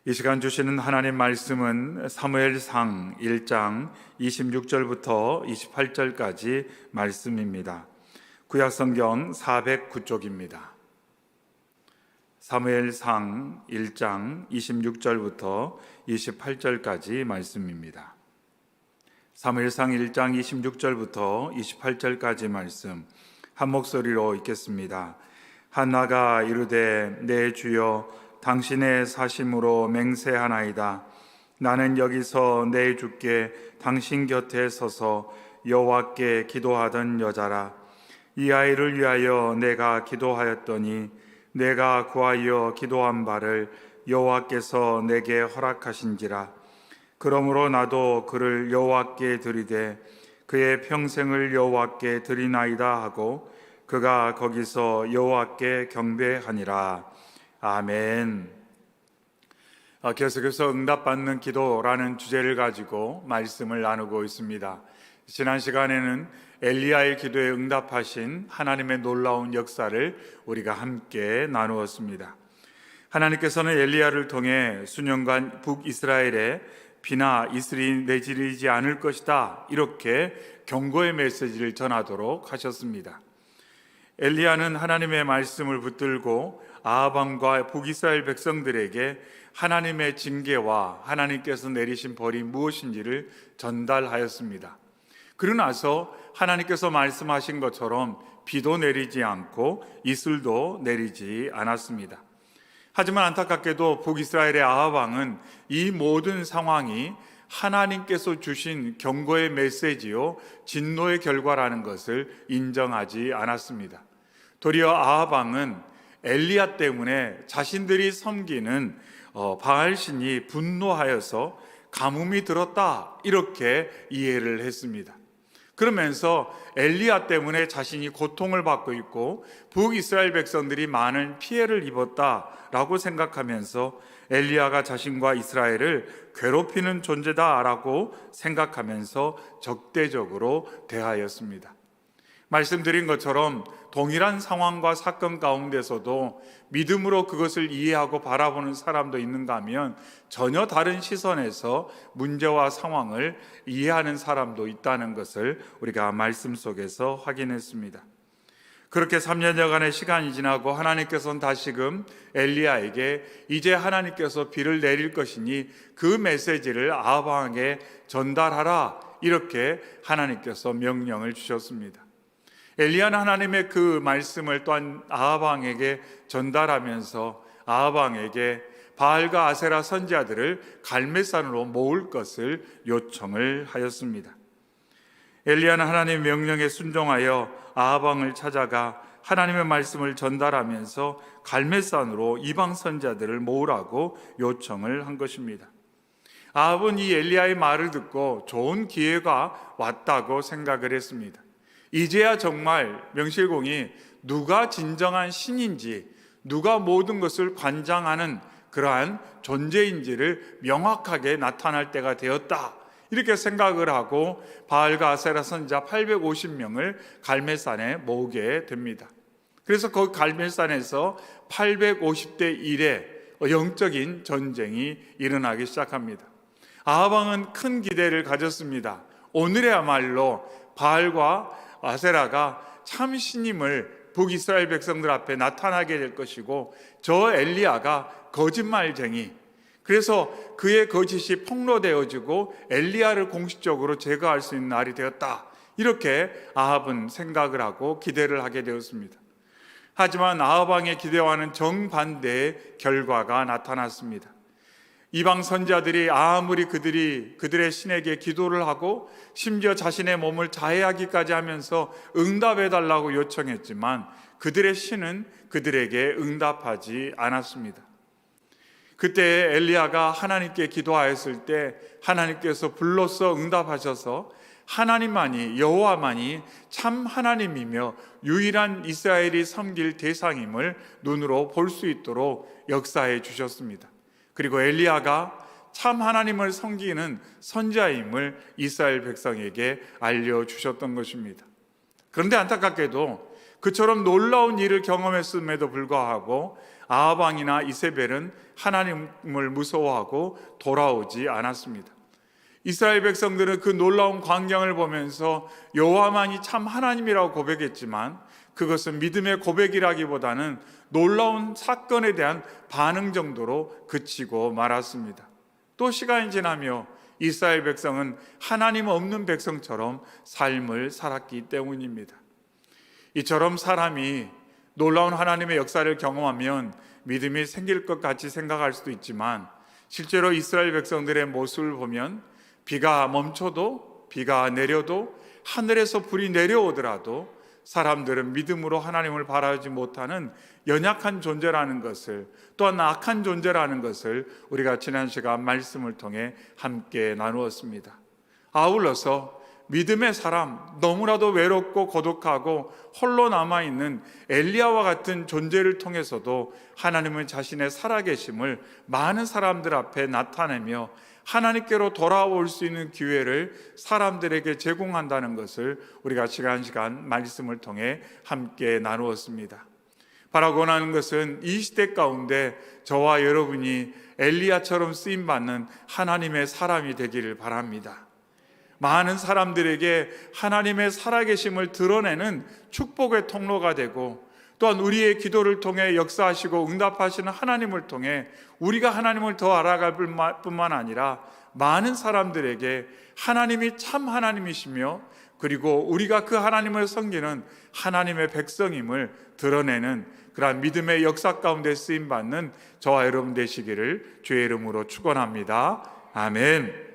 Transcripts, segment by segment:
이 시간 주시는 하나님 말씀은 사무엘상 1장 26절부터 28절까지 말씀입니다. 구약성경 409쪽입니다. 사무엘상 1장 26절부터 28절까지 말씀입니다. 사무엘상 1장 26절부터 28절까지 말씀 한 목소리로 읽겠습니다. 한나가 이르되 내 주여 당신의 사심으로 맹세하나이다. 나는 여기서 내 주께 당신 곁에 서서 여호와께 기도하던 여자라. 이 아이를 위하여 내가 기도하였더니 내가 구하여 기도한 바를 여호와께서 내게 허락하신지라. 그러므로 나도 그를 여호와께 드리되 그의 평생을 여호와께 드리나이다 하고 그가 거기서 여호와께 경배하니라. 아멘. 계속해서 응답받는 기도라는 주제를 가지고 말씀을 나누고 있습니다. 지난 시간에는 엘리야의 기도에 응답하신 하나님의 놀라운 역사를 우리가 함께 나누었습니다. 하나님께서는 엘리야를 통해 수년간 북이스라엘에 비나 이슬이 내리지 않을 것이다, 이렇게 경고의 메시지를 전하도록 하셨습니다. 엘리야는 하나님의 말씀을 붙들고 아합 왕과 북이스라엘 백성들에게 하나님의 징계와 하나님께서 내리신 벌이 무엇인지를 전달하였습니다. 그러고 나서 하나님께서 말씀하신 것처럼 비도 내리지 않고 이슬도 내리지 않았습니다. 하지만 안타깝게도 북이스라엘의 아합 왕은 이 모든 상황이 하나님께서 주신 경고의 메시지요 진노의 결과라는 것을 인정하지 않았습니다. 도리어 아합 왕은 엘리야 때문에 자신들이 섬기는 바알신이 분노하여서 가뭄이 들었다, 이렇게 이해를 했습니다. 그러면서 엘리야 때문에 자신이 고통을 받고 있고 북이스라엘 백성들이 많은 피해를 입었다라고 생각하면서 엘리야가 자신과 이스라엘을 괴롭히는 존재다라고 생각하면서 적대적으로 대하였습니다. 말씀드린 것처럼 동일한 상황과 사건 가운데서도 믿음으로 그것을 이해하고 바라보는 사람도 있는가 하면 전혀 다른 시선에서 문제와 상황을 이해하는 사람도 있다는 것을 우리가 말씀 속에서 확인했습니다. 그렇게 3년여간의 시간이 지나고 하나님께서는 다시금 엘리야에게 이제 하나님께서 비를 내릴 것이니 그 메시지를 아합 왕에게 전달하라, 이렇게 하나님께서 명령을 주셨습니다. 엘리야는 하나님의 그 말씀을 또한 아합 왕에게 전달하면서 아합 왕에게 바알과 아세라 선지자들을 갈멜산으로 모을 것을 요청을 하였습니다. 엘리야는 하나님의 명령에 순종하여 아합 왕을 찾아가 하나님의 말씀을 전달하면서 갈멜산으로 이방 선지자들을 모으라고 요청을 한 것입니다. 아합은 이 엘리야의 말을 듣고 좋은 기회가 왔다고 생각을 했습니다. 이제야 정말 명실공히 누가 진정한 신인지, 누가 모든 것을 관장하는 그러한 존재인지를 명확하게 나타날 때가 되었다, 이렇게 생각을 하고 바알과 아세라 선지자 850명을 갈멜산에 모으게 됩니다. 그래서 그 갈멜산에서 850대 1의 영적인 전쟁이 일어나기 시작합니다. 아합 왕은 큰 기대를 가졌습니다. 오늘이야말로 바알과 아세라가 참 신임을 북이스라엘 백성들 앞에 나타나게 될 것이고 저 엘리야가 거짓말쟁이, 그래서 그의 거짓이 폭로되어지고 엘리야를 공식적으로 제거할 수 있는 날이 되었다, 이렇게 아합은 생각을 하고 기대를 하게 되었습니다. 하지만 아합 왕의 기대와는 정반대의 결과가 나타났습니다. 이방 선지자들이 아무리 그들의 신에게 기도를 하고 심지어 자신의 몸을 자해하기까지 하면서 응답해달라고 요청했지만 그들의 신은 그들에게 응답하지 않았습니다. 그때 엘리야가 하나님께 기도하였을 때 하나님께서 불로써 응답하셔서 하나님만이, 여호와만이 참 하나님이며 유일한 이스라엘이 섬길 대상임을 눈으로 볼 수 있도록 역사해 주셨습니다. 그리고 엘리야가 참 하나님을 섬기는 선지자임을 이스라엘 백성에게 알려주셨던 것입니다. 그런데 안타깝게도 그처럼 놀라운 일을 경험했음에도 불구하고 아합 왕이나 이세벨은 하나님을 무서워하고 돌아오지 않았습니다. 이스라엘 백성들은 그 놀라운 광경을 보면서 여호와만이 참 하나님이라고 고백했지만 그것은 믿음의 고백이라기보다는 놀라운 사건에 대한 반응 정도로 그치고 말았습니다. 또 시간이 지나며 이스라엘 백성은 하나님 없는 백성처럼 삶을 살았기 때문입니다. 이처럼 사람이 놀라운 하나님의 역사를 경험하면 믿음이 생길 것 같이 생각할 수도 있지만 실제로 이스라엘 백성들의 모습을 보면 비가 멈춰도 비가 내려도 하늘에서 불이 내려오더라도 사람들은 믿음으로 하나님을 바라지 못하는 연약한 존재라는 것을, 또한 악한 존재라는 것을 우리가 지난 시간 말씀을 통해 함께 나누었습니다. 아울러서 믿음의 사람, 너무나도 외롭고 고독하고 홀로 남아있는 엘리야와 같은 존재를 통해서도 하나님은 자신의 살아계심을 많은 사람들 앞에 나타내며 하나님께로 돌아올 수 있는 기회를 사람들에게 제공한다는 것을 우리가 시간 말씀을 통해 함께 나누었습니다. 바라고 하는 것은 이 시대 가운데 저와 여러분이 엘리야처럼 쓰임받는 하나님의 사람이 되기를 바랍니다. 많은 사람들에게 하나님의 살아계심을 드러내는 축복의 통로가 되고, 또한 우리의 기도를 통해 역사하시고 응답하시는 하나님을 통해 우리가 하나님을 더 알아갈 뿐만 아니라 많은 사람들에게 하나님이 참 하나님이시며 그리고 우리가 그 하나님을 섬기는 하나님의 백성임을 드러내는 그러한 믿음의 역사 가운데 쓰임받는 저와 여러분 되시기를 주의 이름으로 축원합니다. 아멘.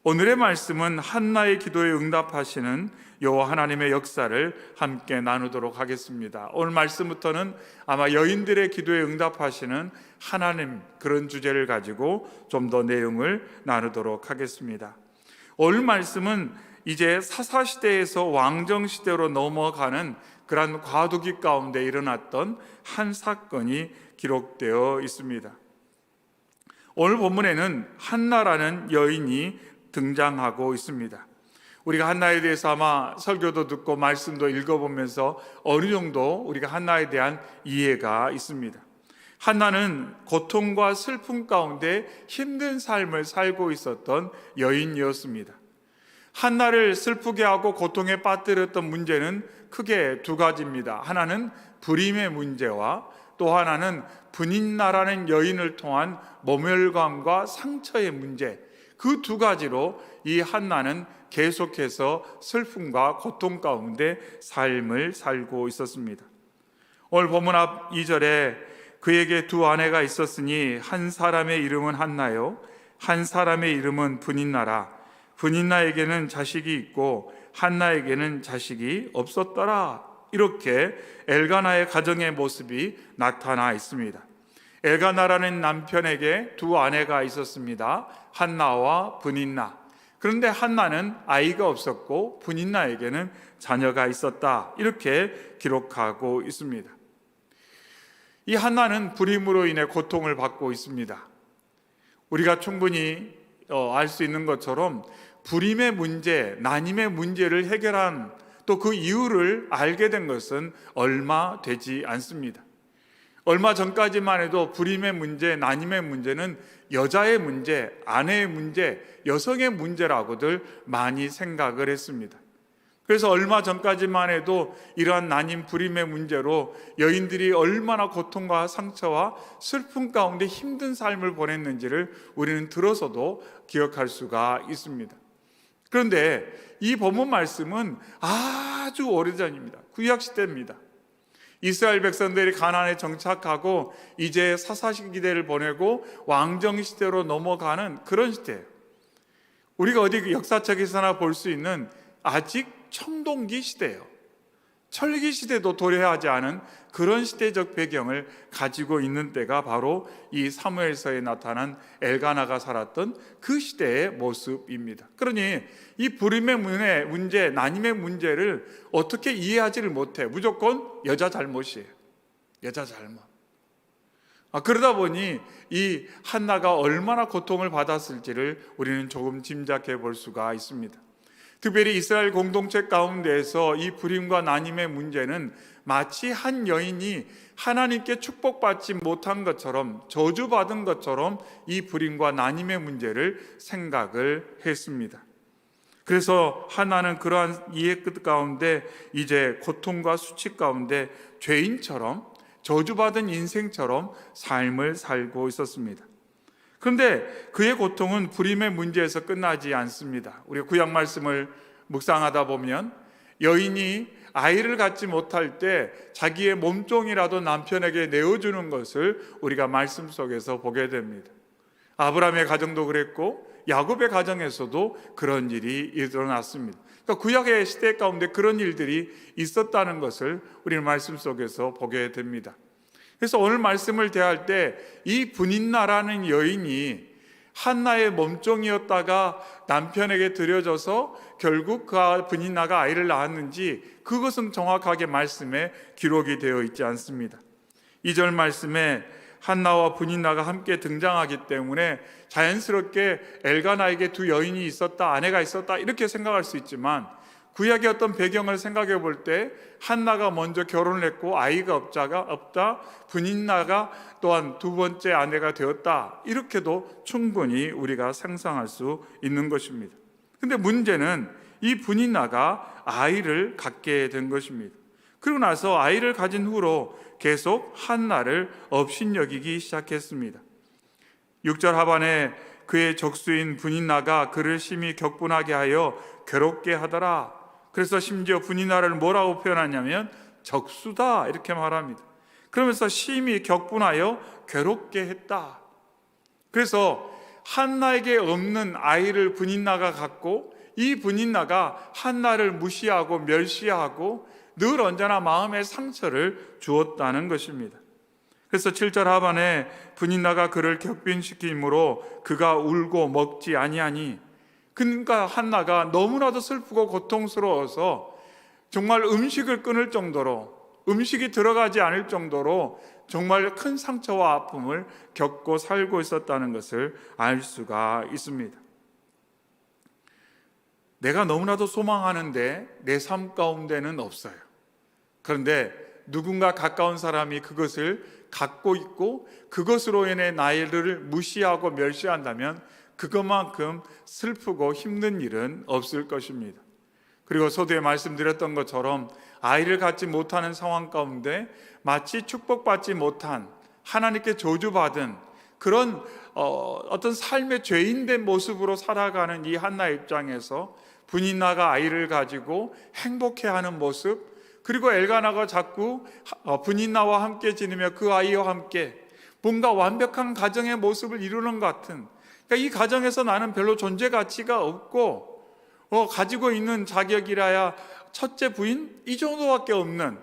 오늘의 말씀은 한나의 기도에 응답하시는 여호와 하나님의 역사를 함께 나누도록 하겠습니다. 오늘 말씀부터는 아마 여인들의 기도에 응답하시는 하나님, 그런 주제를 가지고 좀 더 내용을 나누도록 하겠습니다. 오늘 말씀은 이제 사사시대에서 왕정시대로 넘어가는 그런 과도기 가운데 일어났던 한 사건이 기록되어 있습니다. 오늘 본문에는 한나라는 여인이 등장하고 있습니다. 우리가 한나에 대해서 아마 설교도 듣고 말씀도 읽어보면서 어느 정도 우리가 한나에 대한 이해가 있습니다. 한나는 고통과 슬픔 가운데 힘든 삶을 살고 있었던 여인이었습니다. 한나를 슬프게 하고 고통에 빠뜨렸던 문제는 크게 두 가지입니다. 하나는 불임의 문제와 또 하나는 분인나라는 여인을 통한 모멸감과 상처의 문제, 그 두 가지로 이 한나는 계속해서 슬픔과 고통 가운데 삶을 살고 있었습니다. 오늘 본문 앞 2절에 그에게 두 아내가 있었으니 한 사람의 이름은 한나요, 한 사람의 이름은 분인나라. 분인나에게는 자식이 있고 한나에게는 자식이 없었더라. 이렇게 엘가나의 가정의 모습이 나타나 있습니다. 엘가나라는 남편에게 두 아내가 있었습니다. 한나와 분인나. 그런데 한나는 아이가 없었고 분인나에게는 자녀가 있었다. 이렇게 기록하고 있습니다. 이 한나는 불임으로 인해 고통을 받고 있습니다. 우리가 충분히 알 수 있는 것처럼 불임의 문제, 난임의 문제를 해결한 또 그 이유를 알게 된 것은 얼마 되지 않습니다. 얼마 전까지만 해도 불임의 문제, 난임의 문제는 여자의 문제, 아내의 문제, 여성의 문제라고들 많이 생각을 했습니다. 그래서 얼마 전까지만 해도 이러한 난임, 불임의 문제로 여인들이 얼마나 고통과 상처와 슬픔 가운데 힘든 삶을 보냈는지를 우리는 들어서도 기억할 수가 있습니다. 그런데 이 본문 말씀은 아주 오래전입니다. 구약시대입니다. 이스라엘 백성들이 가나안에 정착하고 이제 사사시대를 보내고 왕정시대로 넘어가는 그런 시대예요. 우리가 어디 역사책에서나 볼 수 있는 아직 청동기 시대예요. 철기 시대도 도래하지 않은 그런 시대적 배경을 가지고 있는 때가 바로 이 사무엘서에 나타난 엘가나가 살았던 그 시대의 모습입니다. 그러니 이 불임의 문제, 난임의 문제를 어떻게 이해하지를 못해. 무조건 여자 잘못이에요. 여자 잘못. 그러다 보니 이 한나가 얼마나 고통을 받았을지를 우리는 조금 짐작해 볼 수가 있습니다. 특별히 이스라엘 공동체 가운데에서 이 불임과 난임의 문제는 마치 한 여인이 하나님께 축복받지 못한 것처럼, 저주받은 것처럼 이 불임과 난임의 문제를 생각을 했습니다. 그래서 하나는 그러한 이해 끝 가운데 이제 고통과 수치 가운데 죄인처럼, 저주받은 인생처럼 삶을 살고 있었습니다. 그런데 그의 고통은 불임의 문제에서 끝나지 않습니다. 우리가 구약 말씀을 묵상하다 보면 여인이 아이를 갖지 못할 때 자기의 몸종이라도 남편에게 내어주는 것을 우리가 말씀 속에서 보게 됩니다. 아브라함의 가정도 그랬고 야곱의 가정에서도 그런 일이 일어났습니다. 그러니까 구약의 시대 가운데 그런 일들이 있었다는 것을 우리는 말씀 속에서 보게 됩니다. 그래서 오늘 말씀을 대할 때 이 브닌나라는 여인이 한나의 몸종이었다가 남편에게 들여져서 결국 그 브닌나가 아이를 낳았는지 그것은 정확하게 말씀에 기록이 되어 있지 않습니다. 2절 말씀에 한나와 브닌나가 함께 등장하기 때문에 자연스럽게 엘가나에게 두 여인이 있었다, 아내가 있었다 이렇게 생각할 수 있지만 구약의 어떤 배경을 생각해 볼 때 한나가 먼저 결혼을 했고 아이가 없다, 브닌나가 또한 두 번째 아내가 되었다 이렇게도 충분히 우리가 상상할 수 있는 것입니다. 근데 문제는 이 브닌나가 아이를 갖게 된 것입니다. 그리고 나서 아이를 가진 후로 계속 한나를 업신여기기 시작했습니다. 6절 하반에 그의 적수인 브닌나가 그를 심히 격분하게 하여 괴롭게 하더라. 그래서 심지어 브닌나를 뭐라고 표현하냐면 적수다 이렇게 말합니다. 그러면서 심히 격분하여 괴롭게 했다. 그래서 한나에게 없는 아이를 브닌나가 갖고 이 브닌나가 한나를 무시하고 멸시하고 늘 언제나 마음의 상처를 주었다는 것입니다. 그래서 7절 하반에 브닌나가 그를 격빈시키므로 그가 울고 먹지 아니하니, 그러니까 한나가 너무나도 슬프고 고통스러워서 정말 음식을 끊을 정도로, 음식이 들어가지 않을 정도로 정말 큰 상처와 아픔을 겪고 살고 있었다는 것을 알 수가 있습니다. 내가 너무나도 소망하는데 내 삶 가운데는 없어요. 그런데 누군가 가까운 사람이 그것을 갖고 있고 그것으로 인해 나를 무시하고 멸시한다면 그것만큼 슬프고 힘든 일은 없을 것입니다. 그리고 서두에 말씀드렸던 것처럼 아이를 갖지 못하는 상황 가운데 마치 축복받지 못한, 하나님께 저주받은 그런 어떤 삶의 죄인된 모습으로 살아가는 이 한나 입장에서 브닌나가 아이를 가지고 행복해하는 모습, 그리고 엘가나가 자꾸 브닌나와 함께 지내며 그 아이와 함께 뭔가 완벽한 가정의 모습을 이루는 것 같은, 그러니까 이 가정에서 나는 별로 존재 가치가 없고 가지고 있는 자격이라야 첫째 부인 이 정도밖에 없는,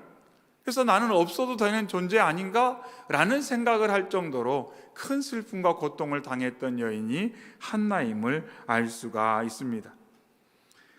그래서 나는 없어도 되는 존재 아닌가? 라는 생각을 할 정도로 큰 슬픔과 고통을 당했던 여인이 한나임을 알 수가 있습니다.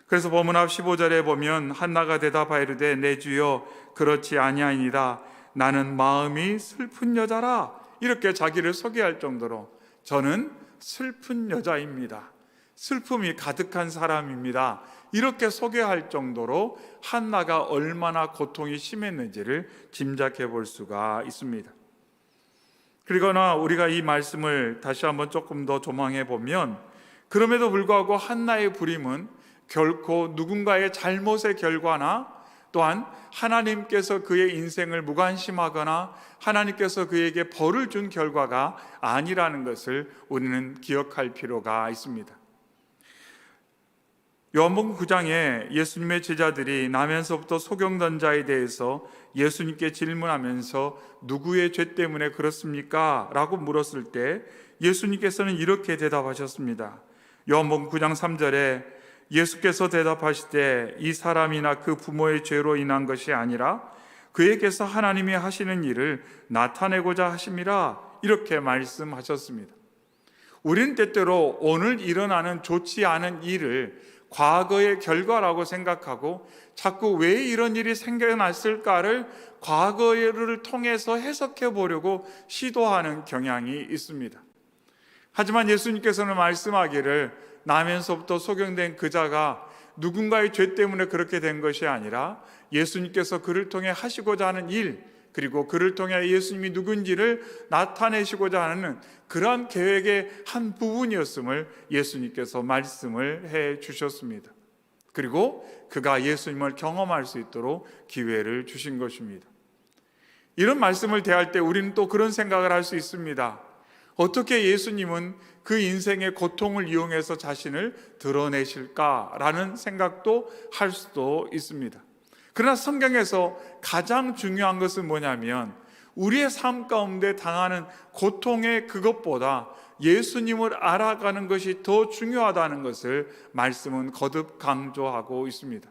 그래서 본문 앞 15절에 보면 한나가 대답하여 이르되 내 주여 그렇지 아니하니이다. 나는 마음이 슬픈 여자라. 이렇게 자기를 소개할 정도로 저는 슬픈 여자입니다. 슬픔이 가득한 사람입니다. 이렇게 소개할 정도로 한나가 얼마나 고통이 심했는지를 짐작해 볼 수가 있습니다. 그러나 우리가 이 말씀을 다시 한번 조금 더 조망해 보면 그럼에도 불구하고 한나의 불임은 결코 누군가의 잘못의 결과나 또한 하나님께서 그의 인생을 무관심하거나 하나님께서 그에게 벌을 준 결과가 아니라는 것을 우리는 기억할 필요가 있습니다. 요한복음 9장에 예수님의 제자들이 나면서부터 소경던 자에 대해서 예수님께 질문하면서 누구의 죄 때문에 그렇습니까? 라고 물었을 때 예수님께서는 이렇게 대답하셨습니다. 요한복음 9장 3절에 예수께서 대답하시되 이 사람이나 그 부모의 죄로 인한 것이 아니라 그에게서 하나님이 하시는 일을 나타내고자 하심이라, 이렇게 말씀하셨습니다. 우리는 때때로 오늘 일어나는 좋지 않은 일을 과거의 결과라고 생각하고 자꾸 왜 이런 일이 생겨났을까를 과거를 통해서 해석해 보려고 시도하는 경향이 있습니다. 하지만 예수님께서는 말씀하기를 나면서부터 소경된 그 자가 누군가의 죄 때문에 그렇게 된 것이 아니라 예수님께서 그를 통해 하시고자 하는 일, 그리고 그를 통해 예수님이 누군지를 나타내시고자 하는 그러한 계획의 한 부분이었음을 예수님께서 말씀을 해 주셨습니다. 그리고 그가 예수님을 경험할 수 있도록 기회를 주신 것입니다. 이런 말씀을 대할 때 우리는 또 그런 생각을 할 수 있습니다. 어떻게 예수님은 그 인생의 고통을 이용해서 자신을 드러내실까라는 생각도 할 수도 있습니다. 그러나 성경에서 가장 중요한 것은 뭐냐면 우리의 삶 가운데 당하는 고통의 그것보다 예수님을 알아가는 것이 더 중요하다는 것을 말씀은 거듭 강조하고 있습니다.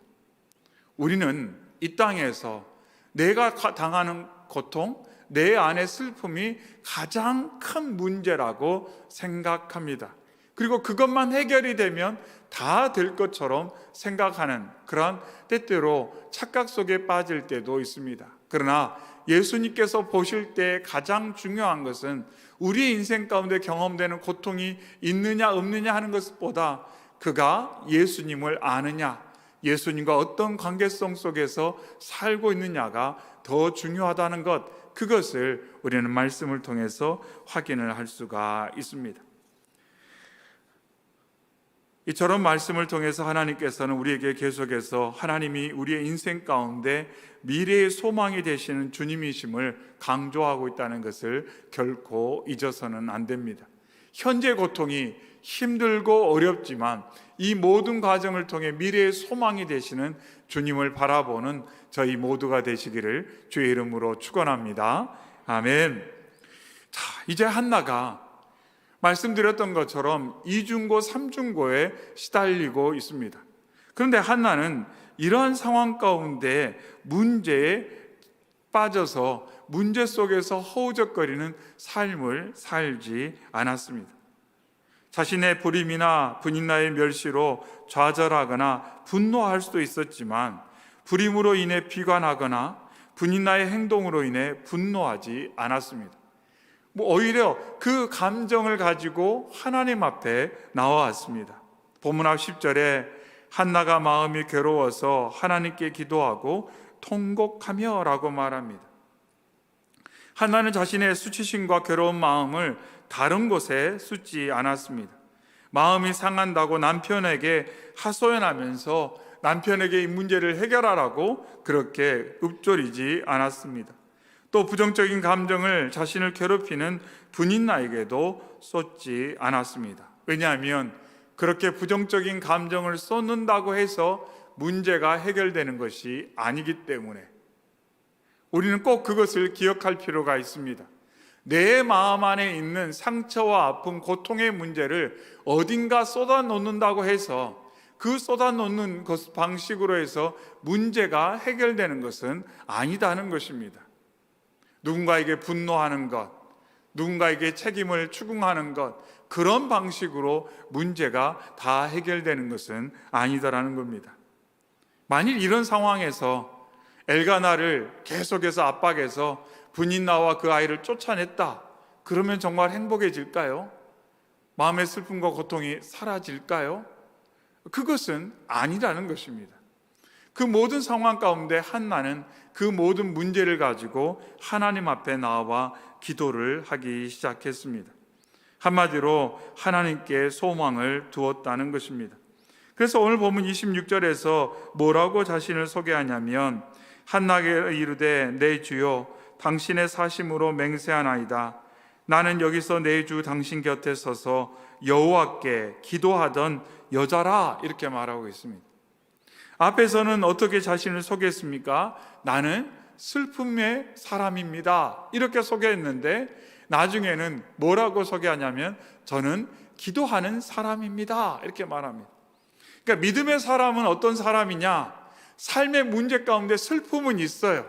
우리는 이 땅에서 내가 당하는 고통, 내 안의 슬픔이 가장 큰 문제라고 생각합니다. 그리고 그것만 해결이 되면 다 될 것처럼 생각하는 그런 때때로 착각 속에 빠질 때도 있습니다. 그러나 예수님께서 보실 때 가장 중요한 것은 우리 인생 가운데 경험되는 고통이 있느냐 없느냐 하는 것보다 그가 예수님을 아느냐, 예수님과 어떤 관계성 속에서 살고 있느냐가 더 중요하다는 것, 그것을 우리는 말씀을 통해서 확인을 할 수가 있습니다. 이처럼 말씀을 통해서 하나님께서는 우리에게 계속해서 하나님이 우리의 인생 가운데 미래의 소망이 되시는 주님이심을 강조하고 있다는 것을 결코 잊어서는 안 됩니다. 현재 고통이 힘들고 어렵지만 이 모든 과정을 통해 미래의 소망이 되시는 주님을 바라보는 저희 모두가 되시기를 주의 이름으로 축원합니다. 아멘. 자, 이제 한나가 말씀드렸던 것처럼 이중고 삼중고에 시달리고 있습니다. 그런데 한나는 이러한 상황 가운데 문제에 빠져서 문제 속에서 허우적거리는 삶을 살지 않았습니다. 자신의 불임이나 분인나의 멸시로 좌절하거나 분노할 수도 있었지만 불임으로 인해 비관하거나 분인나의 행동으로 인해 분노하지 않았습니다. 오히려 그 감정을 가지고 하나님 앞에 나와왔습니다. 본문 앞 10절에 한나가 마음이 괴로워서 하나님께 기도하고 통곡하며 라고 말합니다. 한나는 자신의 수치심과 괴로운 마음을 다른 곳에 쏟지 않았습니다. 마음이 상한다고 남편에게 하소연하면서 남편에게 이 문제를 해결하라고 그렇게 읊조리지 않았습니다. 또 부정적인 감정을 자신을 괴롭히는 분인나에게도 쏟지 않았습니다. 왜냐하면 그렇게 부정적인 감정을 쏟는다고 해서 문제가 해결되는 것이 아니기 때문에 우리는 꼭 그것을 기억할 필요가 있습니다. 내 마음 안에 있는 상처와 아픔, 고통의 문제를 어딘가 쏟아놓는다고 해서 그 쏟아놓는 방식으로 해서 문제가 해결되는 것은 아니다는 것입니다. 누군가에게 분노하는 것, 누군가에게 책임을 추궁하는 것, 그런 방식으로 문제가 다 해결되는 것은 아니다라는 겁니다. 만일 이런 상황에서 엘가나를 계속해서 압박해서 분인나와 그 아이를 쫓아냈다, 그러면 정말 행복해질까요? 마음의 슬픔과 고통이 사라질까요? 그것은 아니라는 것입니다. 그 모든 상황 가운데 한나는 그 모든 문제를 가지고 하나님 앞에 나와 기도를 하기 시작했습니다. 한마디로 하나님께 소망을 두었다는 것입니다. 그래서 오늘 본문 26절에서 뭐라고 자신을 소개하냐면 한나에게 이르되 내 주여 당신의 사심으로 맹세하나이다. 나는 여기서 내 주 당신 곁에 서서 여호와께 기도하던 여자라, 이렇게 말하고 있습니다. 앞에서는 어떻게 자신을 소개했습니까? 나는 슬픔의 사람입니다, 이렇게 소개했는데 나중에는 뭐라고 소개하냐면 저는 기도하는 사람입니다, 이렇게 말합니다. 그러니까 믿음의 사람은 어떤 사람이냐? 삶의 문제 가운데 슬픔은 있어요.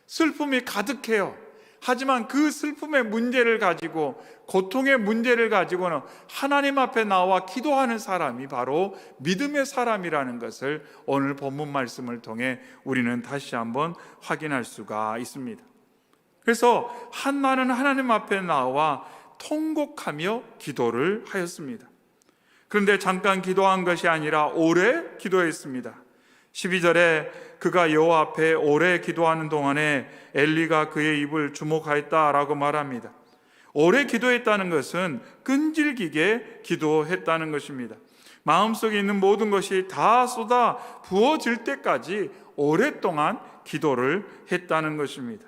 슬픔이 가득해요. 하지만 그 슬픔의 문제를 가지고, 고통의 문제를 가지고는 하나님 앞에 나와 기도하는 사람이 바로 믿음의 사람이라는 것을 오늘 본문 말씀을 통해 우리는 다시 한번 확인할 수가 있습니다. 그래서 한나는 하나님 앞에 나와 통곡하며 기도를 하였습니다. 그런데 잠깐 기도한 것이 아니라 오래 기도했습니다. 12절에 그가 여호와 앞에 오래 기도하는 동안에 엘리가 그의 입을 주목하였다라고 말합니다. 오래 기도했다는 것은 끈질기게 기도했다는 것입니다. 마음속에 있는 모든 것이 다 쏟아 부어질 때까지 오랫동안 기도를 했다는 것입니다.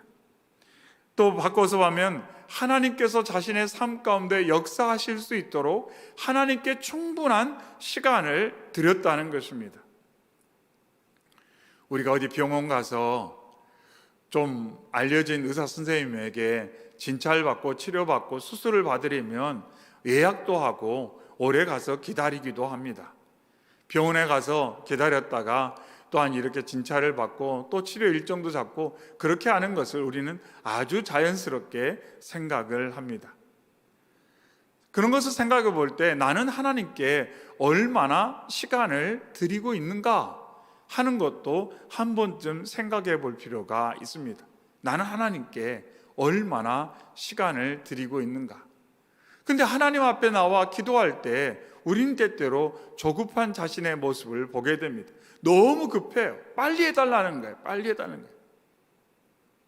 또 바꿔서 보면 하나님께서 자신의 삶 가운데 역사하실 수 있도록 하나님께 충분한 시간을 드렸다는 것입니다. 우리가 어디 병원 가서 좀 알려진 의사 선생님에게 진찰 받고 치료받고 수술을 받으려면 예약도 하고 오래 가서 기다리기도 합니다. 병원에 가서 기다렸다가 또한 이렇게 진찰을 받고 또 치료 일정도 잡고 그렇게 하는 것을 우리는 아주 자연스럽게 생각을 합니다. 그런 것을 생각해 볼 때 나는 하나님께 얼마나 시간을 드리고 있는가 하는 것도 한 번쯤 생각해 볼 필요가 있습니다. 나는 하나님께 얼마나 시간을 드리고 있는가. 근데 하나님 앞에 나와 기도할 때 우리는 때때로 조급한 자신의 모습을 보게 됩니다. 너무 급해요. 빨리 해달라는 거예요. 빨리 해달라는 거예요.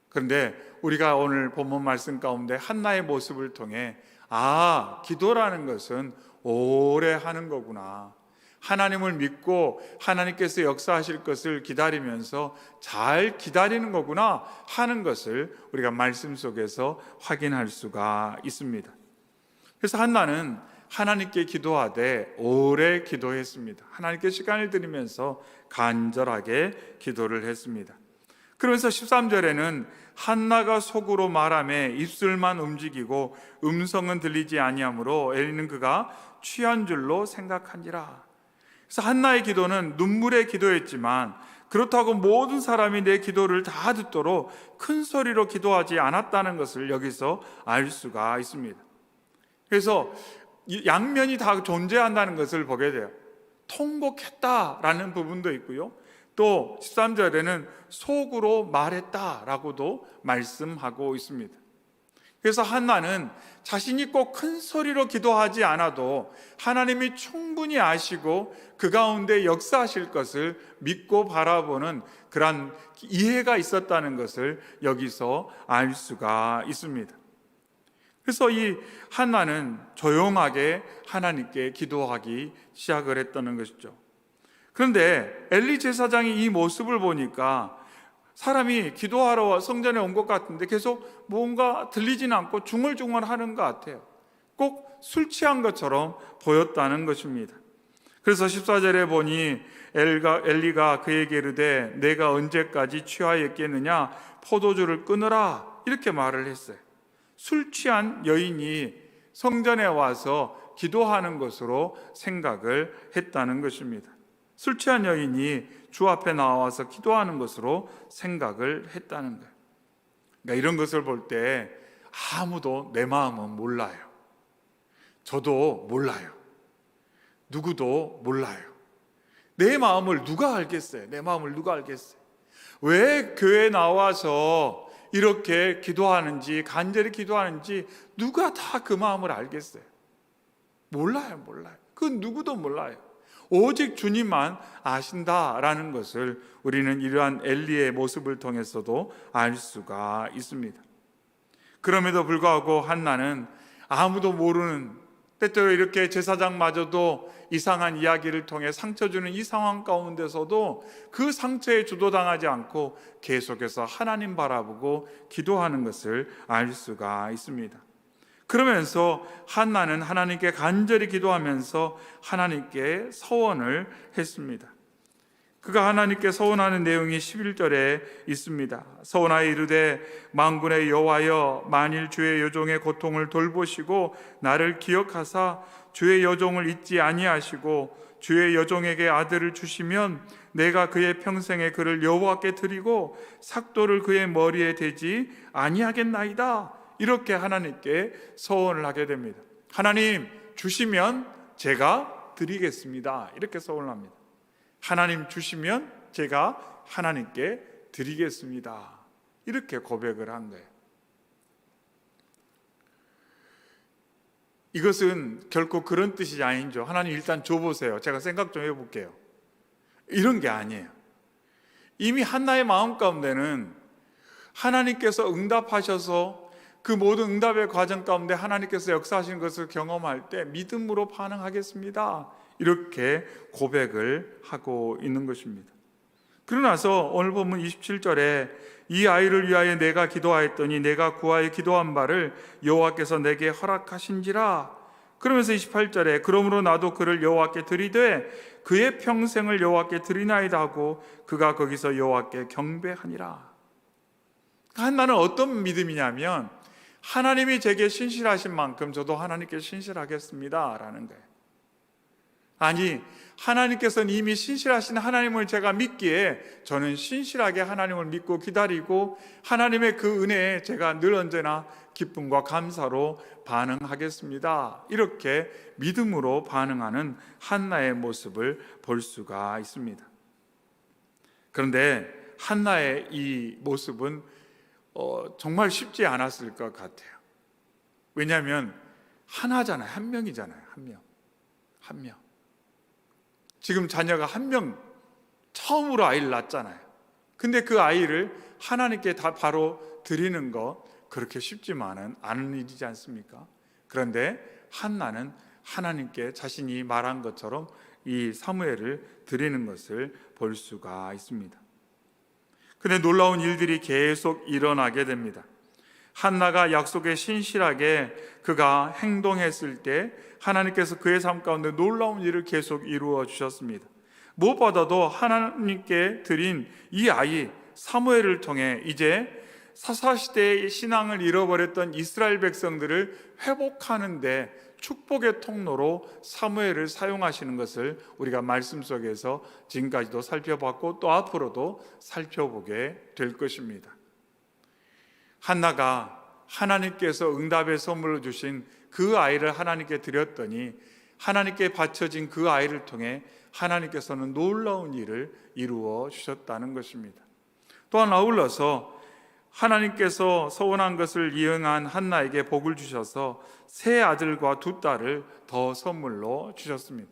그런데 우리가 오늘 본문 말씀 가운데 한나의 모습을 통해 기도라는 것은 오래 하는 거구나. 하나님을 믿고 하나님께서 역사하실 것을 기다리면서 잘 기다리는 거구나 하는 것을 우리가 말씀 속에서 확인할 수가 있습니다. 그래서 한나는 하나님께 기도하되 오래 기도했습니다. 하나님께 시간을 드리면서 간절하게 기도를 했습니다. 그러면서 13절에는 한나가 속으로 말하며 입술만 움직이고 음성은 들리지 아니하므로 엘리는 그가 취한 줄로 생각하니라. 그래서 한나의 기도는 눈물의 기도였지만 그렇다고 모든 사람이 내 기도를 다 듣도록 큰 소리로 기도하지 않았다는 것을 여기서 알 수가 있습니다. 그래서 양면이 다 존재한다는 것을 보게 돼요. 통곡했다라는 부분도 있고요. 또 13절에는 속으로 말했다라고도 말씀하고 있습니다. 그래서 한나는 자신이 꼭 큰 소리로 기도하지 않아도 하나님이 충분히 아시고 그 가운데 역사하실 것을 믿고 바라보는 그런 이해가 있었다는 것을 여기서 알 수가 있습니다. 그래서 이 한나는 조용하게 하나님께 기도하기 시작을 했다는 것이죠. 그런데 엘리 제사장이 이 모습을 보니까 사람이 기도하러 성전에 온 것 같은데 계속 뭔가 들리지는 않고 중얼중얼 하는 것 같아요. 꼭 술 취한 것처럼 보였다는 것입니다. 그래서 14절에 보니 엘리가 그에게 이르되 내가 언제까지 취하였겠느냐 포도주를 끊으라 이렇게 말을 했어요. 술 취한 여인이 성전에 와서 기도하는 것으로 생각을 했다는 것입니다. 술 취한 여인이 주 앞에 나와서 기도하는 것으로 생각을 했다는 거예요. 그러니까 이런 것을 볼 때 아무도 내 마음은 몰라요. 저도 몰라요. 누구도 몰라요. 내 마음을 누가 알겠어요? 내 마음을 누가 알겠어요? 왜 교회에 나와서 이렇게 기도하는지 간절히 기도하는지 누가 다 그 마음을 알겠어요? 몰라요. 그 누구도 몰라요. 오직 주님만 아신다라는 것을 우리는 이러한 엘리의 모습을 통해서도 알 수가 있습니다. 그럼에도 불구하고 한나는 아무도 모르는 때때로 이렇게 제사장마저도 이상한 이야기를 통해 상처 주는 이 상황 가운데서도 그 상처에 주도당하지 않고 계속해서 하나님 바라보고 기도하는 것을 알 수가 있습니다. 그러면서 한나는 하나님께 간절히 기도하면서 하나님께 서원을 했습니다. 그가 하나님께 서원하는 내용이 11절에 있습니다. 서원하여 이르되 만군의 여호와여 만일 주의 여종의 고통을 돌보시고 나를 기억하사 주의 여종을 잊지 아니하시고 주의 여종에게 아들을 주시면 내가 그의 평생에 그를 여호와께 드리고 삭도를 그의 머리에 대지 아니하겠나이다. 이렇게 하나님께 서원을 하게 됩니다. 하나님 주시면 제가 드리겠습니다. 이렇게 서원을 합니다. 하나님 주시면 제가 하나님께 드리겠습니다. 이렇게 고백을 한 거예요. 이것은 결코 그런 뜻이 아니죠. 하나님 일단 줘보세요. 제가 생각 좀 해볼게요. 이런 게 아니에요. 이미 한나의 마음 가운데는 하나님께서 응답하셔서 그 모든 응답의 과정 가운데 하나님께서 역사하신 것을 경험할 때 믿음으로 반응하겠습니다, 이렇게 고백을 하고 있는 것입니다. 그러나서 오늘 본문 27절에 이 아이를 위하여 내가 기도하였더니 내가 구하여 기도한 바를 여호와께서 내게 허락하신지라. 그러면서 28절에 그러므로 나도 그를 여호와께 드리되 그의 평생을 여호와께 드리나이다 하고 그가 거기서 여호와께 경배하니라. 한나는 어떤 믿음이냐면 하나님이 제게 신실하신 만큼 저도 하나님께 신실하겠습니다 라는 거예요. 아니, 하나님께서는 이미 신실하신 하나님을 제가 믿기에 저는 신실하게 하나님을 믿고 기다리고 하나님의 그 은혜에 제가 늘 언제나 기쁨과 감사로 반응하겠습니다, 이렇게 믿음으로 반응하는 한나의 모습을 볼 수가 있습니다. 그런데 한나의 이 모습은 정말 쉽지 않았을 것 같아요. 왜냐하면 하나잖아요. 한 명이잖아요. 한 명. 지금 자녀가 한 명 처음으로 아이를 낳았잖아요. 근데 그 아이를 하나님께 다 바로 드리는 거 그렇게 쉽지만은 않은 일이지 않습니까? 그런데 한나는 하나님께 자신이 말한 것처럼 이 사무엘을 드리는 것을 볼 수가 있습니다. 근데 놀라운 일들이 계속 일어나게 됩니다. 한나가 약속에 신실하게 그가 행동했을 때 하나님께서 그의 삶 가운데 놀라운 일을 계속 이루어 주셨습니다. 무엇보다도 하나님께 드린 이 아이 사무엘을 통해 이제 사사시대의 신앙을 잃어버렸던 이스라엘 백성들을 회복하는 데 축복의 통로로 사무엘을 사용하시는 것을 우리가 말씀 속에서 지금까지도 살펴봤고 또 앞으로도 살펴보게 될 것입니다. 한나가 하나님께서 응답의 선물로 주신 그 아이를 하나님께 드렸더니 하나님께 바쳐진 그 아이를 통해 하나님께서는 놀라운 일을 이루어 주셨다는 것입니다. 또한 아울러서 하나님께서 서원한 것을 이행한 한나에게 복을 주셔서 세 아들과 두 딸을 더 선물로 주셨습니다.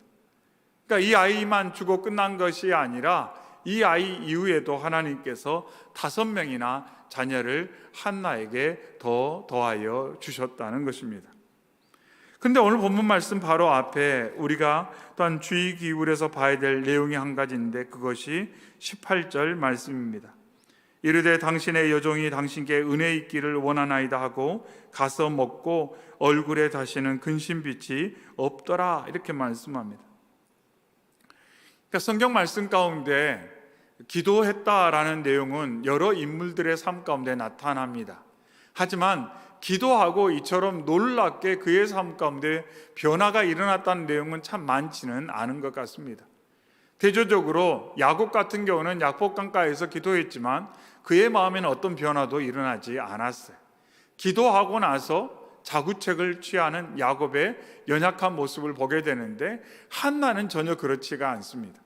그러니까 이 아이만 주고 끝난 것이 아니라 이 아이 이후에도 하나님께서 5명이나 자녀를 한나에게 더하여 주셨다는 것입니다. 그런데 오늘 본문 말씀 바로 앞에 우리가 또한 주의 기울여서 봐야 될 내용이 한 가지인데 그것이 18절 말씀입니다. 이르되 당신의 여종이 당신께 은혜 있기를 원하나이다 하고 가서 먹고 얼굴에 다시는 근심빛이 없더라, 이렇게 말씀합니다. 그러니까 성경 말씀 가운데 기도했다라는 내용은 여러 인물들의 삶 가운데 나타납니다. 하지만 기도하고 이처럼 놀랍게 그의 삶 가운데 변화가 일어났다는 내용은 참 많지는 않은 것 같습니다. 대조적으로 야곱 같은 경우는 약복강가에서 기도했지만 그의 마음에는 어떤 변화도 일어나지 않았어요. 기도하고 나서 자구책을 취하는 야곱의 연약한 모습을 보게 되는데 한나는 전혀 그렇지가 않습니다.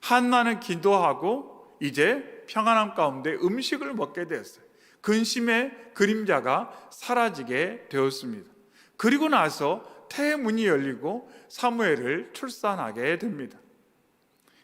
한나는 기도하고 이제 평안함 가운데 음식을 먹게 되었어요. 근심의 그림자가 사라지게 되었습니다. 그리고 나서 태문이 열리고 사무엘을 출산하게 됩니다.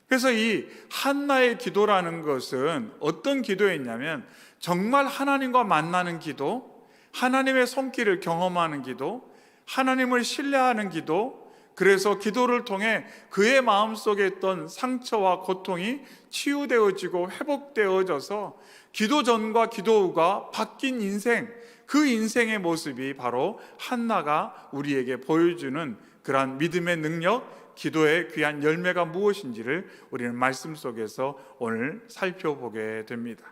그래서 이 한나의 기도라는 것은 어떤 기도였냐면 정말 하나님과 만나는 기도, 하나님의 손길을 경험하는 기도, 하나님을 신뢰하는 기도, 그래서 기도를 통해 그의 마음속에 있던 상처와 고통이 치유되어지고 회복되어져서 기도 전과 기도 후가 바뀐 인생, 그 인생의 모습이 바로 한나가 우리에게 보여주는 그러한 믿음의 능력, 기도의 귀한 열매가 무엇인지를 우리는 말씀 속에서 오늘 살펴보게 됩니다.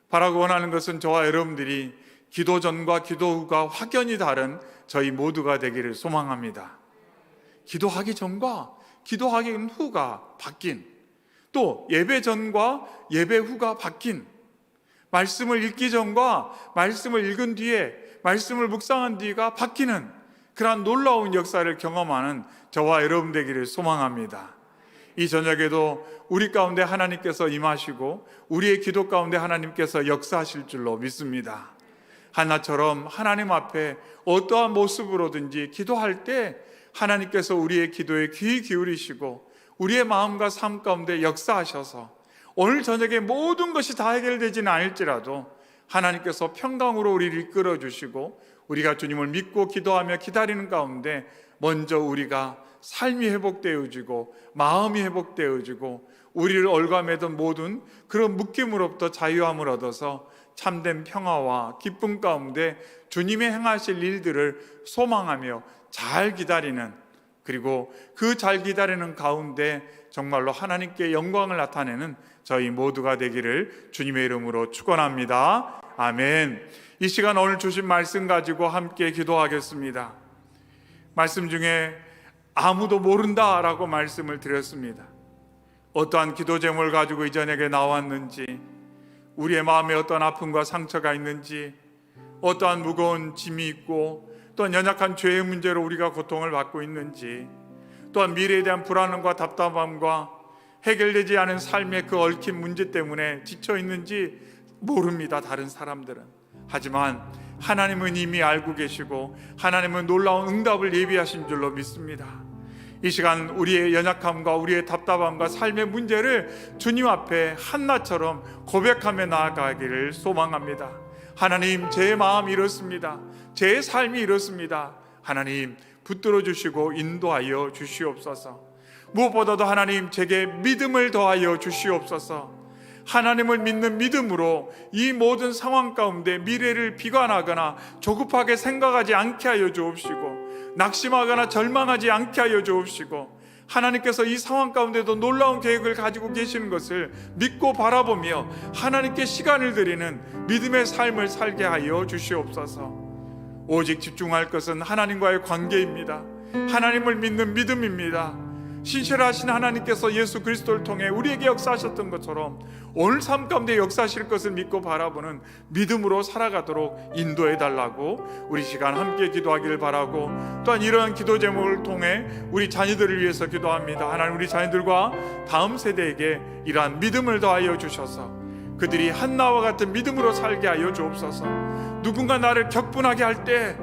바라고 원하는 것은 저와 여러분들이 기도 전과 기도 후가 확연히 다른 저희 모두가 되기를 소망합니다. 기도하기 전과 기도하기 후가 바뀐, 또 예배 전과 예배 후가 바뀐, 말씀을 읽기 전과 말씀을 읽은 뒤에 말씀을 묵상한 뒤가 바뀌는 그러한 놀라운 역사를 경험하는 저와 여러분 되기를 소망합니다. 이 저녁에도 우리 가운데 하나님께서 임하시고 우리의 기도 가운데 하나님께서 역사하실 줄로 믿습니다. 한나처럼 하나님 앞에 어떠한 모습으로든지 기도할 때 하나님께서 우리의 기도에 귀 기울이시고 우리의 마음과 삶 가운데 역사하셔서 오늘 저녁에 모든 것이 다 해결되지는 않을지라도 하나님께서 평강으로 우리를 이끌어 주시고 우리가 주님을 믿고 기도하며 기다리는 가운데 먼저 우리가 삶이 회복되어지고 마음이 회복되어지고 우리를 얽어매던 모든 그런 묶임으로부터 자유함을 얻어서 참된 평화와 기쁨 가운데 주님의 행하실 일들을 소망하며 잘 기다리는, 그리고 그 잘 기다리는 가운데 정말로 하나님께 영광을 나타내는 저희 모두가 되기를 주님의 이름으로 축원합니다. 아멘. 이 시간 오늘 주신 말씀 가지고 함께 기도하겠습니다. 말씀 중에 아무도 모른다라고 말씀을 드렸습니다. 어떠한 기도 제목을 가지고 이 저녁에 나왔는지, 우리의 마음에 어떠한 아픔과 상처가 있는지, 어떠한 무거운 짐이 있고 또한 연약한 죄의 문제로 우리가 고통을 받고 있는지, 또한 미래에 대한 불안함과 답답함과 해결되지 않은 삶의 그 얽힌 문제 때문에 지쳐 있는지 모릅니다, 다른 사람들은. 하지만 하나님은 이미 알고 계시고 하나님은 놀라운 응답을 예비하신 줄로 믿습니다. 이 시간 우리의 연약함과 우리의 답답함과 삶의 문제를 주님 앞에 한나처럼 고백하며 나아가기를 소망합니다. 하나님, 제 마음이 이렇습니다. 제 삶이 이렇습니다. 하나님, 붙들어 주시고 인도하여 주시옵소서. 무엇보다도 하나님, 제게 믿음을 더하여 주시옵소서. 하나님을 믿는 믿음으로 이 모든 상황 가운데 미래를 비관하거나 조급하게 생각하지 않게 하여 주옵시고, 낙심하거나 절망하지 않게 하여 주옵시고, 하나님께서 이 상황 가운데도 놀라운 계획을 가지고 계시는 것을 믿고 바라보며 하나님께 시간을 드리는 믿음의 삶을 살게 하여 주시옵소서. 오직 집중할 것은 하나님과의 관계입니다. 하나님을 믿는 믿음입니다. 신실하신 하나님께서 예수 그리스도를 통해 우리에게 역사하셨던 것처럼 오늘 삶 가운데 역사하실 것을 믿고 바라보는 믿음으로 살아가도록 인도해 달라고 우리 시간 함께 기도하기를 바라고, 또한 이러한 기도 제목을 통해 우리 자녀들을 위해서 기도합니다. 하나님, 우리 자녀들과 다음 세대에게 이러한 믿음을 더하여 주셔서 그들이 한나와 같은 믿음으로 살게 하여 주옵소서. 누군가 나를 격분하게 할 때,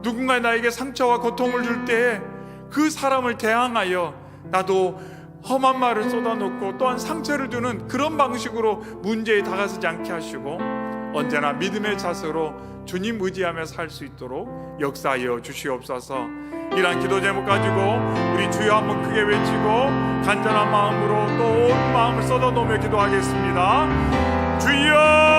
누군가 나에게 상처와 고통을 줄 때 그 사람을 대항하여 나도 험한 말을 쏟아놓고 또한 상처를 주는 그런 방식으로 문제에 다가서지 않게 하시고 언제나 믿음의 자세로 주님 의지하며 살 수 있도록 역사하여 주시옵소서. 이러한 기도 제목 가지고 우리 주여 한번 크게 외치고 간절한 마음으로 또 온 마음을 쏟아놓으며 기도하겠습니다. 주여!